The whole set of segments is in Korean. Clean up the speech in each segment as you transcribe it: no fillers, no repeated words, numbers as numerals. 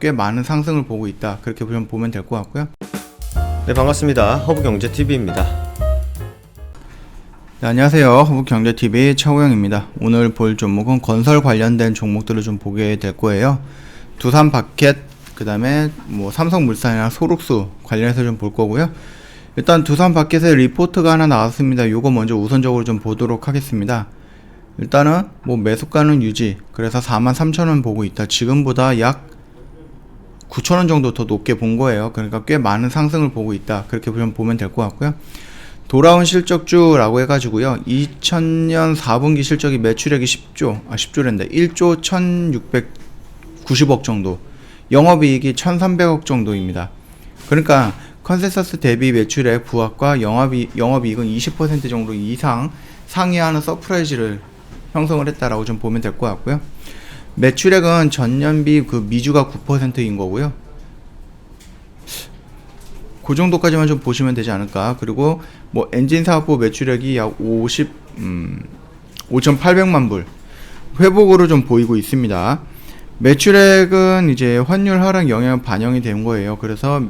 꽤 많은 상승을 보고 있다, 그렇게 보면 될 것 같고요. 네, 반갑습니다. 허브경제TV입니다. 네, 안녕하세요. 허브경제TV 최호영입니다. 오늘 볼 종목은 건설 관련된 종목들을 좀 보게 될 거예요. 두산바켓, 그 다음에 뭐 삼성물산이나 소룩수 관련해서 좀 볼 거고요. 일단 두산바켓에 리포트가 하나 나왔습니다. 요거 먼저 우선적으로 좀 보도록 하겠습니다. 일단은 뭐 매수가는 유지, 그래서 43,000원 보고 있다. 지금보다 약 9,000원 정도 더 높게 본 거예요. 그러니까 꽤 많은 상승을 보고 있다, 그렇게 보면 될 것 같고요. 돌아온 실적주라고 해가지고요, 2000년 4분기 실적이 매출액이 10조랜데 1조 1690억 정도, 영업이익이 1300억 정도입니다. 그러니까 컨센서스 대비 매출액 부합과 영업이익은 20% 정도 이상 상회하는 서프라이즈를 형성을 했다라고 좀 보면 될 것 같고요. 매출액은 전년비 그 미주가 9%인 거고요. 그 정도까지만 좀 보시면 되지 않을까. 그리고 뭐 엔진 사업부 매출액이 약 5,800만 불 회복으로 좀 보이고 있습니다. 매출액은 이제 환율 하락 영향 반영이 된 거예요. 그래서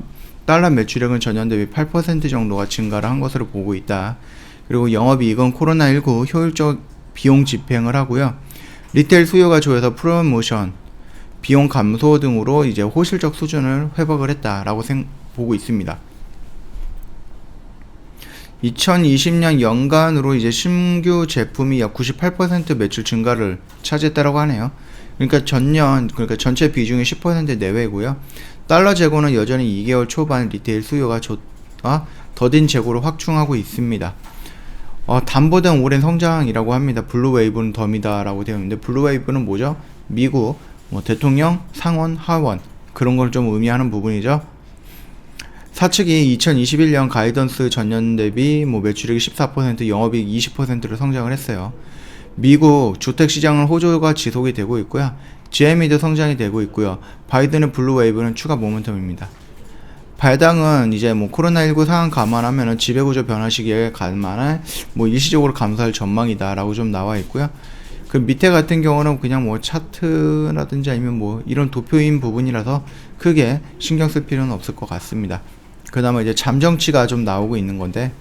달러 매출액은 전년 대비 8% 정도가 증가를 한 것으로 보고 있다. 그리고 영업이익은 코로나19 효율적 비용 집행을 하고요. 리테일 수요가 좋아서 프로모션, 비용 감소 등으로 이제 호실적 수준을 회복을 했다라고 보고 있습니다. 2020년 연간으로 이제 신규 제품이 약 98% 매출 증가를 차지했다라고 하네요. 그러니까 전체 비중이 10% 내외고요. 달러 재고는 여전히 2개월 초반 리테일 수요가 더딘 재고로 확충하고 있습니다. 담보된 오랜 성장이라고 합니다. 블루웨이브는 덤이다라고 되어 있는데, 블루웨이브는 뭐죠? 미국 대통령, 상원, 하원, 그런 걸 좀 의미하는 부분이죠. 사측이 2021년 가이던스 전년 대비 매출액이 14%, 영업이익 20%로 성장을 했어요. 미국 주택시장은 호조가 지속이 되고 있고요. GME도 성장이 되고 있고요. 바이든의 블루웨이브는 추가 모멘텀입니다. 발당은 이제 코로나19 상황 감안하면은 지배구조 변화 시기에 감안해 일시적으로 감소할 전망이다라고 좀 나와 있고요. 그 밑에 같은 경우는 그냥 차트라든지 아니면 이런 도표인 부분이라서 크게 신경 쓸 필요는 없을 것 같습니다. 그 다음에 이제 잠정치가 좀 나오고 있는 건데,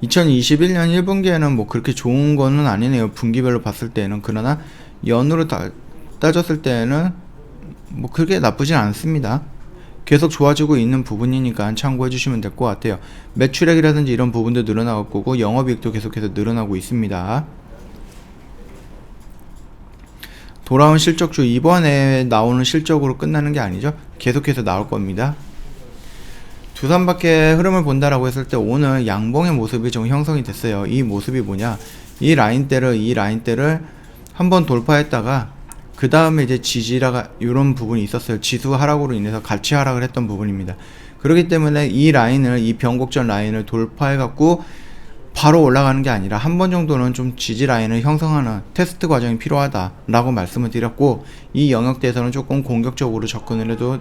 2021년 1분기에는 그렇게 좋은 거는 아니네요. 분기별로 봤을 때는. 그러나 연으로 따졌을 때는 그렇게 나쁘진 않습니다. 계속 좋아지고 있는 부분이니까 참고해 주시면 될 것 같아요. 매출액이라든지 이런 부분도 늘어나고 거고, 영업이익도 계속해서 늘어나고 있습니다. 돌아온 실적주, 이번에 나오는 실적으로 끝나는 게 아니죠. 계속해서 나올 겁니다. 두산바켓 흐름을 본다라고 했을 때 오늘 양봉의 모습이 좀 형성이 됐어요. 이 모습이 뭐냐, 이 라인대를 한번 돌파했다가 그 다음에 이제 지지라가 이런 부분이 있었어요. 지수 하락으로 인해서 같이 하락을 했던 부분입니다. 그렇기 때문에 이 변곡점 라인을 돌파해 갖고 바로 올라가는 게 아니라 한 번 정도는 좀 지지 라인을 형성하는 테스트 과정이 필요하다라고 말씀을 드렸고, 이 영역대에서는 조금 공격적으로 접근을 해도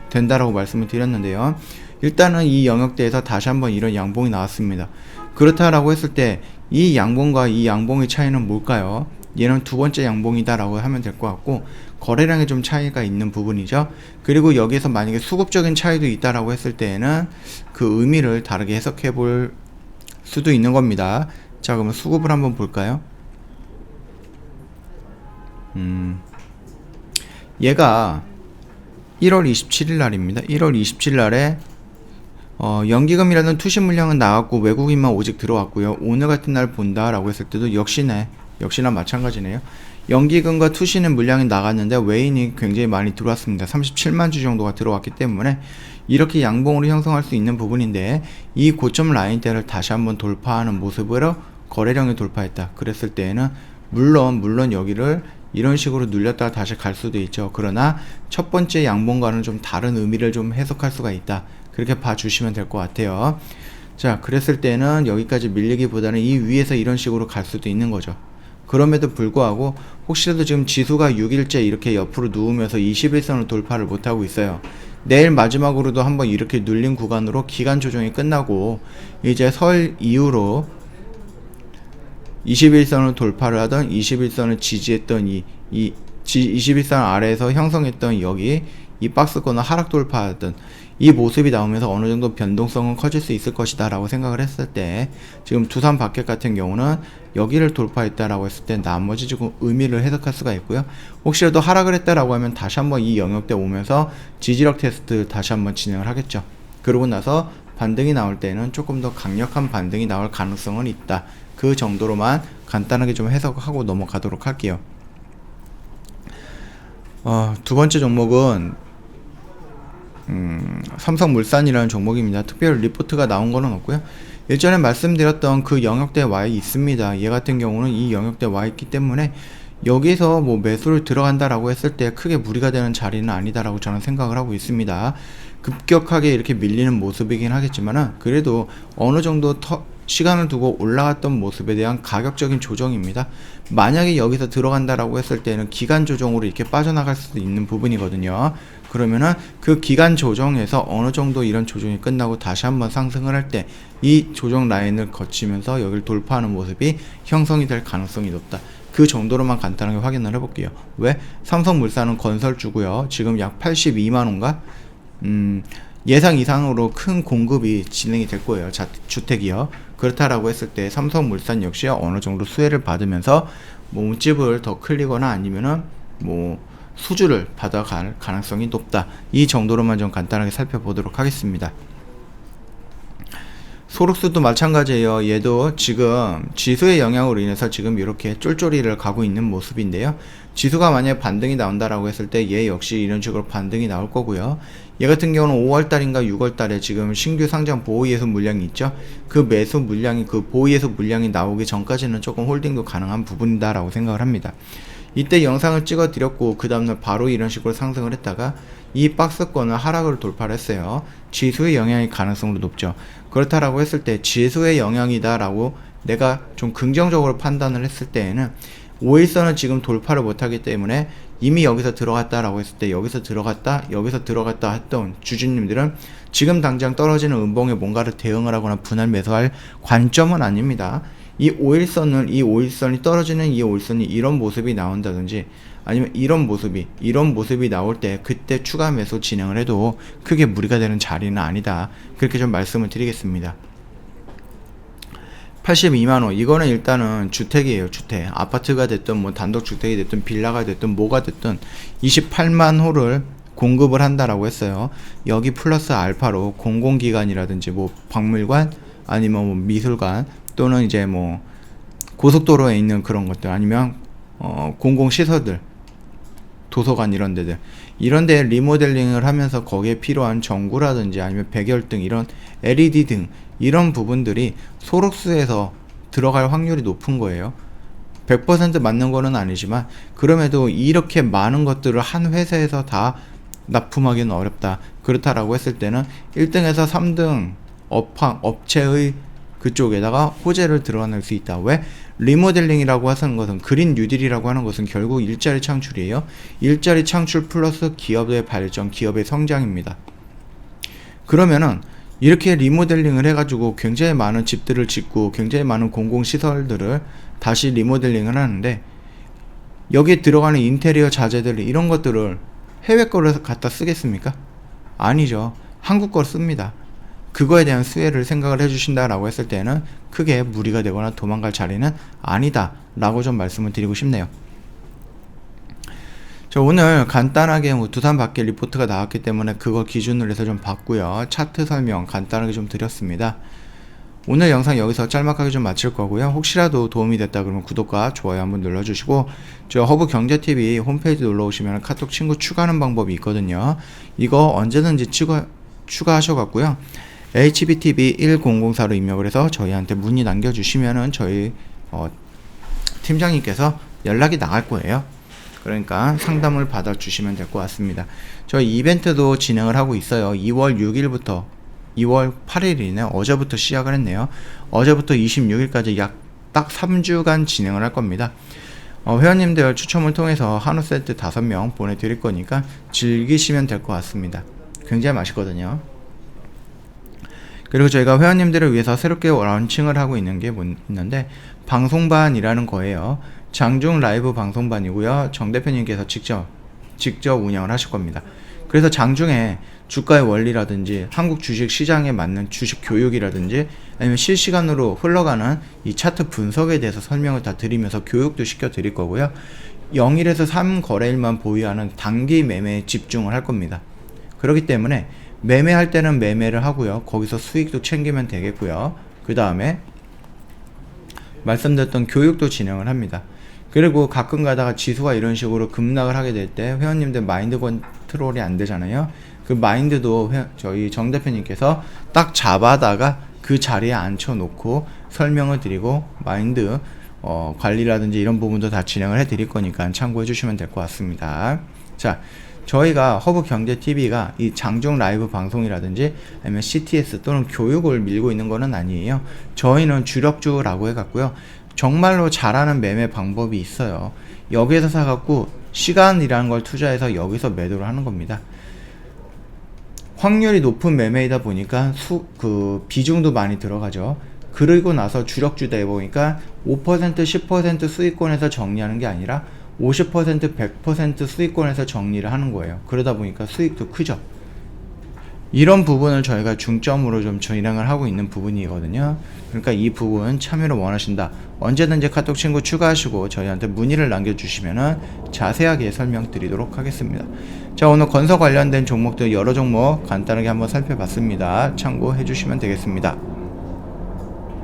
된다라고 말씀을 드렸는데요. 일단은 이 영역대에서 다시 한번 이런 양봉이 나왔습니다. 그렇다라고 했을 때 이 양봉과 이 양봉의 차이는 뭘까요? 얘는 두 번째 양봉이다라고 하면 될 것 같고, 거래량에 좀 차이가 있는 부분이죠. 그리고 여기서 만약에 수급적인 차이도 있다라고 했을 때에는 그 의미를 다르게 해석해 볼 수도 있는 겁니다. 자, 그러면 수급을 한번 볼까요? 얘가 1월 27일 날입니다. 1월 27일 날에 연기금이라는 투시 물량은 나왔고 외국인만 오직 들어왔고요. 오늘 같은 날 본다라고 했을 때도 역시나 마찬가지네요. 연기금과 투시는 물량이 나갔는데 외인이 굉장히 많이 들어왔습니다. 37만 주 정도가 들어왔기 때문에 이렇게 양봉으로 형성할 수 있는 부분인데, 이 고점 라인대를 다시 한번 돌파하는 모습으로 거래량이 돌파했다. 그랬을 때에는 물론 여기를 이런 식으로 눌렸다가 다시 갈 수도 있죠. 그러나 첫 번째 양봉과는 좀 다른 의미를 좀 해석할 수가 있다. 그렇게 봐주시면 될 것 같아요. 자, 그랬을 때는 여기까지 밀리기보다는 이 위에서 이런 식으로 갈 수도 있는 거죠. 그럼에도 불구하고 혹시라도 지금 지수가 6일째 이렇게 옆으로 누우면서 21선을 돌파를 못하고 있어요. 내일 마지막으로도 한번 이렇게 눌린 구간으로 기간 조정이 끝나고 이제 설 이후로 21선을 돌파를 하던 21선을 지지했던 이 21선 아래에서 형성했던 여기 이 박스권을 하락 돌파하던 이 모습이 나오면서 어느 정도 변동성은 커질 수 있을 것이다 라고 생각을 했을 때, 지금 두산 바켓 같은 경우는 여기를 돌파했다라고 했을 때 나머지 조금 의미를 해석할 수가 있고요. 혹시라도 하락을 했다라고 하면 다시 한번 이 영역대 오면서 지지력 테스트 다시 한번 진행을 하겠죠. 그러고 나서 반등이 나올 때는 조금 더 강력한 반등이 나올 가능성은 있다. 그 정도로만 간단하게 좀 해석하고 넘어가도록 할게요. 두 번째 종목은 삼성물산이라는 종목입니다. 특별히 리포트가 나온 거는 없고요. 예전에 말씀드렸던 그 영역대에 와 있습니다. 얘 같은 경우는 이 영역대에 와 있기 때문에 여기서 뭐 매수를 들어간다라고 했을 때 크게 무리가 되는 자리는 아니다라고 저는 생각을 하고 있습니다. 급격하게 이렇게 밀리는 모습이긴 하겠지만은 그래도 어느 정도 시간을 두고 올라갔던 모습에 대한 가격적인 조정입니다. 만약에 여기서 들어간다라고 했을 때는 기간 조정으로 이렇게 빠져나갈 수도 있는 부분이거든요. 그러면은 그 기간 조정에서 어느 정도 이런 조정이 끝나고 다시 한번 상승을 할 때 이 조정 라인을 거치면서 여기를 돌파하는 모습이 형성이 될 가능성이 높다. 그 정도로만 간단하게 확인을 해볼게요. 왜? 삼성물산은 건설주고요. 지금 약 82만원가? 예상 이상으로 큰 공급이 진행이 될 거예요. 주택이요. 그렇다라고 했을 때 삼성물산 역시 어느 정도 수혜를 받으면서 몸집을 더 클리거나 아니면은 뭐 수주를 받아갈 가능성이 높다. 이 정도로만 좀 간단하게 살펴보도록 하겠습니다. 소록스도 마찬가지예요. 얘도 지금 지수의 영향으로 인해서 지금 이렇게 쫄쫄이를 가고 있는 모습인데요. 지수가 만약에 반등이 나온다라고 했을 때 얘 역시 이런 식으로 반등이 나올 거고요. 얘 같은 경우는 5월달인가 6월달에 지금 신규 상장 보호예수 물량이 있죠. 그 매수 물량이, 그 보호예수 물량이 나오기 전까지는 조금 홀딩도 가능한 부분이다라고 생각을 합니다. 이때 영상을 찍어 드렸고 그 다음날 바로 이런 식으로 상승을 했다가 이 박스권을 하락을 돌파를 했어요. 지수의 영향이 가능성도 높죠. 그렇다라고 했을 때 지수의 영향이다 라고 내가 좀 긍정적으로 판단을 했을 때에는 5일선은 지금 돌파를 못하기 때문에 이미 여기서 들어갔다라고 했을 때 여기서 들어갔다 했던 주주님들은 지금 당장 떨어지는 음봉에 뭔가를 대응을 하거나 분할 매수할 관점은 아닙니다. 이 5일선이 떨어지는 이 5일선이 이런 모습이 나온다든지 아니면 이런 모습이 나올 때 그때 추가 매수 진행을 해도 크게 무리가 되는 자리는 아니다. 그렇게 좀 말씀을 드리겠습니다. 82만원, 이거는 일단은 주택이에요. 주택. 아파트가 됐든 뭐 단독주택이 됐든 빌라가 됐든 뭐가 됐든 28만 호를 공급을 한다라고 했어요. 여기 플러스 알파로 공공기관이라든지 뭐 박물관 아니면 뭐 미술관 또는 이제 뭐 고속도로에 있는 그런 것들 아니면 공공시설들, 도서관 이런 데 리모델링을 하면서 거기에 필요한 전구라든지 아니면 백열등 이런 LED 등 이런 부분들이 소록스에서 들어갈 확률이 높은 거예요. 100% 맞는 거는 아니지만 그럼에도 이렇게 많은 것들을 한 회사에서 다 납품하기는 어렵다. 그렇다라고 했을 때는 1등에서 3등 업체의 그쪽에다가 호재를 드러낼 수 있다. 왜? 리모델링이라고 하는 것은 그린 뉴딜이라고 하는 것은 결국 일자리 창출이에요. 일자리 창출 플러스 기업의 발전, 기업의 성장입니다. 그러면은 이렇게 리모델링을 해가지고 굉장히 많은 집들을 짓고 굉장히 많은 공공시설들을 다시 리모델링을 하는데 여기에 들어가는 인테리어 자재들 이런 것들을 해외 거를 갖다 쓰겠습니까? 아니죠. 한국 걸 씁니다. 그거에 대한 수혜를 생각을 해주신다라고 했을 때는 크게 무리가 되거나 도망갈 자리는 아니다 라고 좀 말씀을 드리고 싶네요. 저 오늘 간단하게 두산 바켓 리포트가 나왔기 때문에 그거 기준으로 해서 좀 봤고요. 차트 설명 간단하게 좀 드렸습니다. 오늘 영상 여기서 짤막하게 좀 마칠 거고요. 혹시라도 도움이 됐다 그러면 구독과 좋아요 한번 눌러주시고 저 허브경제TV 홈페이지 놀러오시면 카톡 친구 추가하는 방법이 있거든요. 이거 언제든지 추가하셔갖고요. HBTV1004로 입력을 해서 저희한테 문의 남겨주시면은 저희 팀장님께서 연락이 나갈 거예요. 그러니까 상담을 받아주시면 될 것 같습니다. 저희 이벤트도 진행을 하고 있어요. 2월 6일부터 2월 8일이네. 어제부터 시작을 했네요. 어제부터 26일까지 약 딱 3주간 진행을 할 겁니다. 회원님들 추첨을 통해서 한우 세트 5명 보내드릴 거니까 즐기시면 될 것 같습니다. 굉장히 맛있거든요. 그리고 저희가 회원님들을 위해서 새롭게 런칭을 하고 있는 게 있는데 방송반이라는 거예요. 장중 라이브 방송반이고요. 정 대표님께서 직접 운영을 하실 겁니다. 그래서 장중에 주가의 원리라든지 한국 주식 시장에 맞는 주식 교육이라든지 아니면 실시간으로 흘러가는 이 차트 분석에 대해서 설명을 다 드리면서 교육도 시켜 드릴 거고요. 0일에서 3거래일만 보유하는 단기 매매에 집중을 할 겁니다. 그렇기 때문에 매매할 때는 매매를 하고요. 거기서 수익도 챙기면 되겠고요. 그 다음에 말씀드렸던 교육도 진행을 합니다. 그리고 가끔 가다가 지수가 이런 식으로 급락을 하게 될 때 회원님들 마인드 컨트롤이 안 되잖아요. 그 마인드도 저희 정 대표님께서 딱 잡아다가 그 자리에 앉혀놓고 설명을 드리고 마인드 관리라든지 이런 부분도 다 진행을 해드릴 거니까 참고해 주시면 될 것 같습니다. 자, 저희가 허브경제TV가 이 장중 라이브 방송이라든지 아니면 CTS 또는 교육을 밀고 있는 거는 아니에요. 저희는 주력주라고 해갖고요. 정말로 잘하는 매매 방법이 있어요. 여기에서 사갖고 시간이라는 걸 투자해서 여기서 매도를 하는 겁니다. 확률이 높은 매매이다 보니까 비중도 많이 들어가죠. 그리고 나서 주력주다 보니까 5% 10% 수익권에서 정리하는 게 아니라 50% 100% 수익권에서 정리를 하는 거예요. 그러다 보니까 수익도 크죠. 이런 부분을 저희가 중점으로 좀 진행을 하고 있는 부분이거든요. 그러니까 이 부분 참여를 원하신다, 언제든지 카톡 친구 추가하시고 저희한테 문의를 남겨주시면 자세하게 설명드리도록 하겠습니다. 자, 오늘 건설 관련된 종목들 여러 종목 간단하게 한번 살펴봤습니다. 참고해 주시면 되겠습니다.